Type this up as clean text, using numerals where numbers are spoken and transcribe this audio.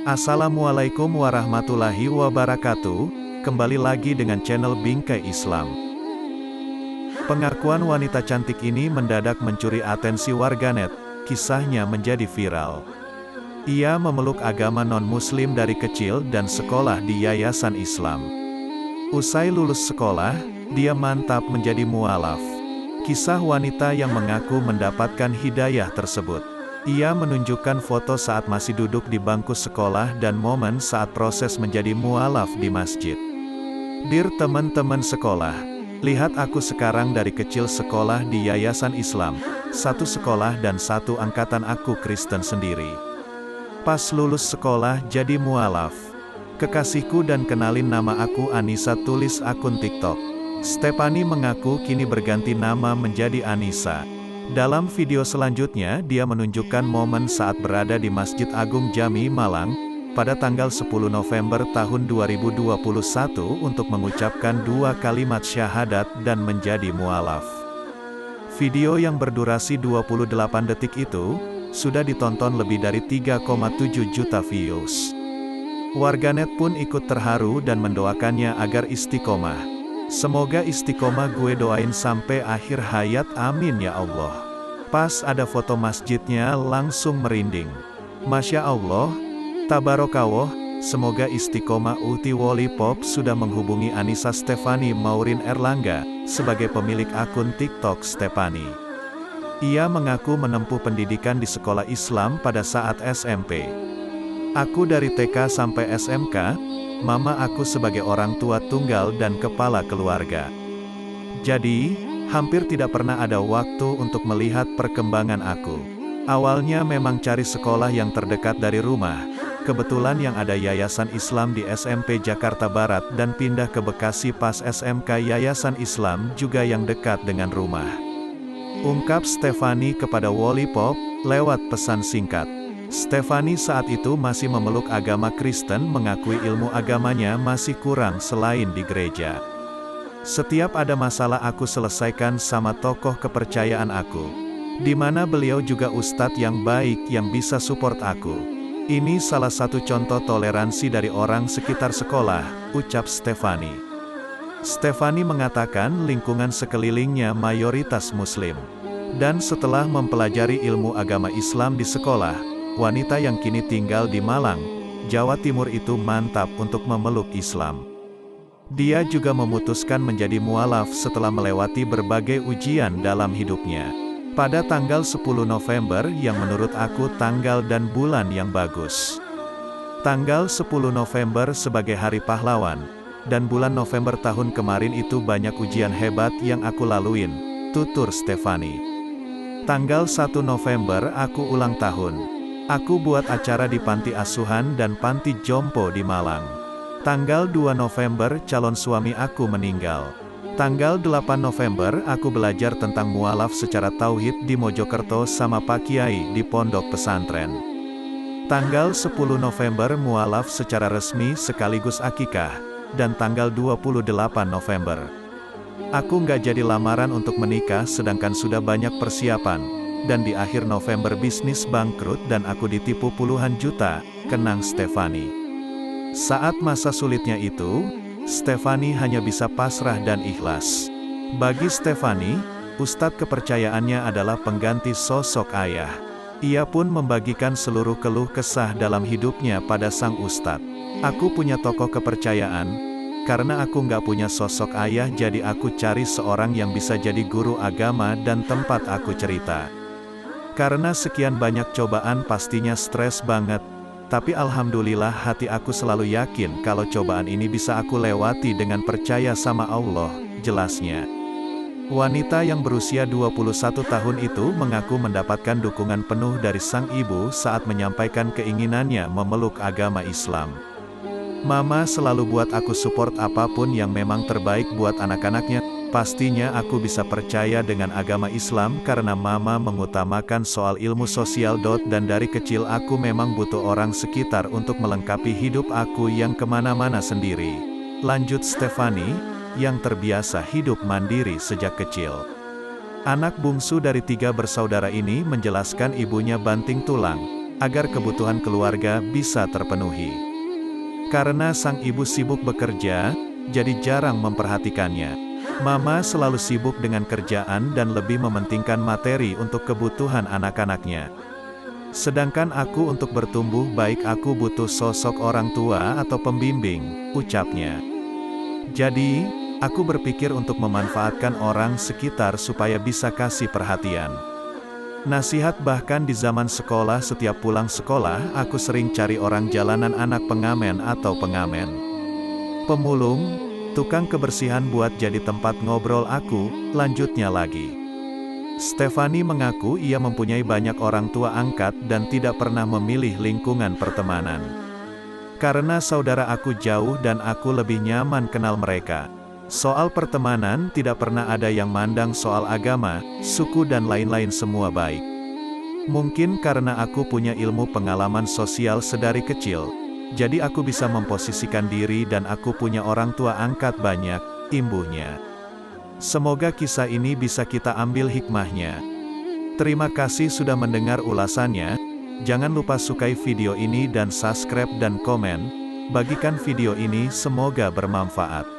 Assalamualaikum warahmatullahi wabarakatuh, kembali lagi dengan channel Bingkai Islam. Pengakuan wanita cantik ini mendadak mencuri atensi warganet, kisahnya menjadi viral. Ia memeluk agama non-muslim dari kecil dan sekolah di yayasan Islam. Usai lulus sekolah, dia mantap menjadi mualaf. Kisah wanita yang mengaku mendapatkan hidayah tersebut. Ia menunjukkan foto saat masih duduk di bangku sekolah dan momen saat proses menjadi mualaf di masjid. Dear teman-teman sekolah, lihat aku sekarang dari kecil sekolah di yayasan Islam, satu sekolah dan satu angkatan aku Kristen sendiri. Pas lulus sekolah jadi mualaf. Kekasihku dan kenalin nama aku Anissa, tulis akun TikTok. Stephanie mengaku kini berganti nama menjadi Anissa. Dalam video selanjutnya dia menunjukkan momen saat berada di Masjid Agung Jami Malang, pada tanggal 10 November tahun 2021 untuk mengucapkan 2 kalimat syahadat dan menjadi mualaf. Video yang berdurasi 28 detik itu, sudah ditonton lebih dari 3,7 juta views. Warganet pun ikut terharu dan mendoakannya agar istiqomah. Semoga istiqomah, gue doain sampai akhir hayat, amin ya Allah. Pas ada foto masjidnya langsung merinding. Masya Allah, tabarakallah, semoga istiqomah. Uhti Woli Pop sudah menghubungi Anissa Stephanie Maureen Erlangga, sebagai pemilik akun TikTok Stephanie. Ia mengaku menempuh pendidikan di sekolah Islam pada saat SMP. Aku dari TK sampai SMK, mama aku sebagai orang tua tunggal dan kepala keluarga. Jadi, hampir tidak pernah ada waktu untuk melihat perkembangan aku. Awalnya memang cari sekolah yang terdekat dari rumah. Kebetulan yang ada yayasan Islam di SMP Jakarta Barat dan pindah ke Bekasi pas SMK yayasan Islam juga yang dekat dengan rumah. Ungkap Stephanie kepada Woli Pop, lewat pesan singkat. Stephanie saat itu masih memeluk agama Kristen, mengakui ilmu agamanya masih kurang selain di gereja. Setiap ada masalah aku selesaikan sama tokoh kepercayaan aku, di mana beliau juga ustadz yang baik yang bisa support aku. Ini salah satu contoh toleransi dari orang sekitar sekolah, ucap Stephanie. Stephanie mengatakan lingkungan sekelilingnya mayoritas muslim. Dan setelah mempelajari ilmu agama Islam di sekolah, wanita yang kini tinggal di Malang, Jawa Timur itu mantap untuk memeluk Islam. Dia juga memutuskan menjadi mualaf setelah melewati berbagai ujian dalam hidupnya. Pada tanggal 10 November yang menurut aku tanggal dan bulan yang bagus. Tanggal 10 November sebagai hari pahlawan, dan bulan November tahun kemarin itu banyak ujian hebat yang aku laluin, tutur Stephanie. Tanggal 1 November aku ulang tahun. Aku buat acara di panti asuhan dan panti jompo di Malang. Tanggal 2 November calon suami aku meninggal. Tanggal 8 November aku belajar tentang mualaf secara tauhid di Mojokerto sama Pak Kiai di pondok pesantren. Tanggal 10 November mualaf secara resmi sekaligus akikah, dan tanggal 28 November. Aku nggak jadi lamaran untuk menikah sedangkan sudah banyak persiapan. Dan di akhir November bisnis bangkrut dan aku ditipu puluhan juta, kenang Stephanie. Saat masa sulitnya itu, Stephanie hanya bisa pasrah dan ikhlas. Bagi Stephanie, ustadz kepercayaannya adalah pengganti sosok ayah. Ia pun membagikan seluruh keluh kesah dalam hidupnya pada sang ustadz. Aku punya tokoh kepercayaan, karena aku nggak punya sosok ayah jadi aku cari seorang yang bisa jadi guru agama dan tempat aku cerita. Karena sekian banyak cobaan pastinya stres banget, tapi alhamdulillah hati aku selalu yakin kalau cobaan ini bisa aku lewati dengan percaya sama Allah, jelasnya. Wanita yang berusia 21 tahun itu mengaku mendapatkan dukungan penuh dari sang ibu saat menyampaikan keinginannya memeluk agama Islam. Mama selalu buat aku support apapun yang memang terbaik buat anak-anaknya. Pastinya aku bisa percaya dengan agama Islam karena mama mengutamakan soal ilmu sosial. Dan dari kecil aku memang butuh orang sekitar untuk melengkapi hidup aku yang kemana-mana sendiri. Lanjut Stephanie, yang terbiasa hidup mandiri sejak kecil. Anak bungsu dari 3 bersaudara ini menjelaskan ibunya banting tulang, agar kebutuhan keluarga bisa terpenuhi. Karena sang ibu sibuk bekerja, jadi jarang memperhatikannya. Mama selalu sibuk dengan kerjaan dan lebih mementingkan materi untuk kebutuhan anak-anaknya. Sedangkan aku untuk bertumbuh baik aku butuh sosok orang tua atau pembimbing, ucapnya. Jadi, aku berpikir untuk memanfaatkan orang sekitar supaya bisa kasih perhatian. Nasihat bahkan di zaman sekolah setiap pulang sekolah aku sering cari orang jalanan anak pengamen atau pengamen. Pemulung, tukang kebersihan buat jadi tempat ngobrol aku, lanjutnya lagi. Stefani mengaku ia mempunyai banyak orang tua angkat dan tidak pernah memilih lingkungan pertemanan. Karena saudara aku jauh dan aku lebih nyaman kenal mereka. Soal pertemanan tidak pernah ada yang mandang soal agama, suku dan lain-lain semua baik. Mungkin karena aku punya ilmu pengalaman sosial sedari kecil, jadi aku bisa memposisikan diri dan aku punya orang tua angkat banyak, imbuhnya. Semoga kisah ini bisa kita ambil hikmahnya. Terima kasih sudah mendengar ulasannya. Jangan lupa sukai video ini dan subscribe dan komen. Bagikan video ini, semoga bermanfaat.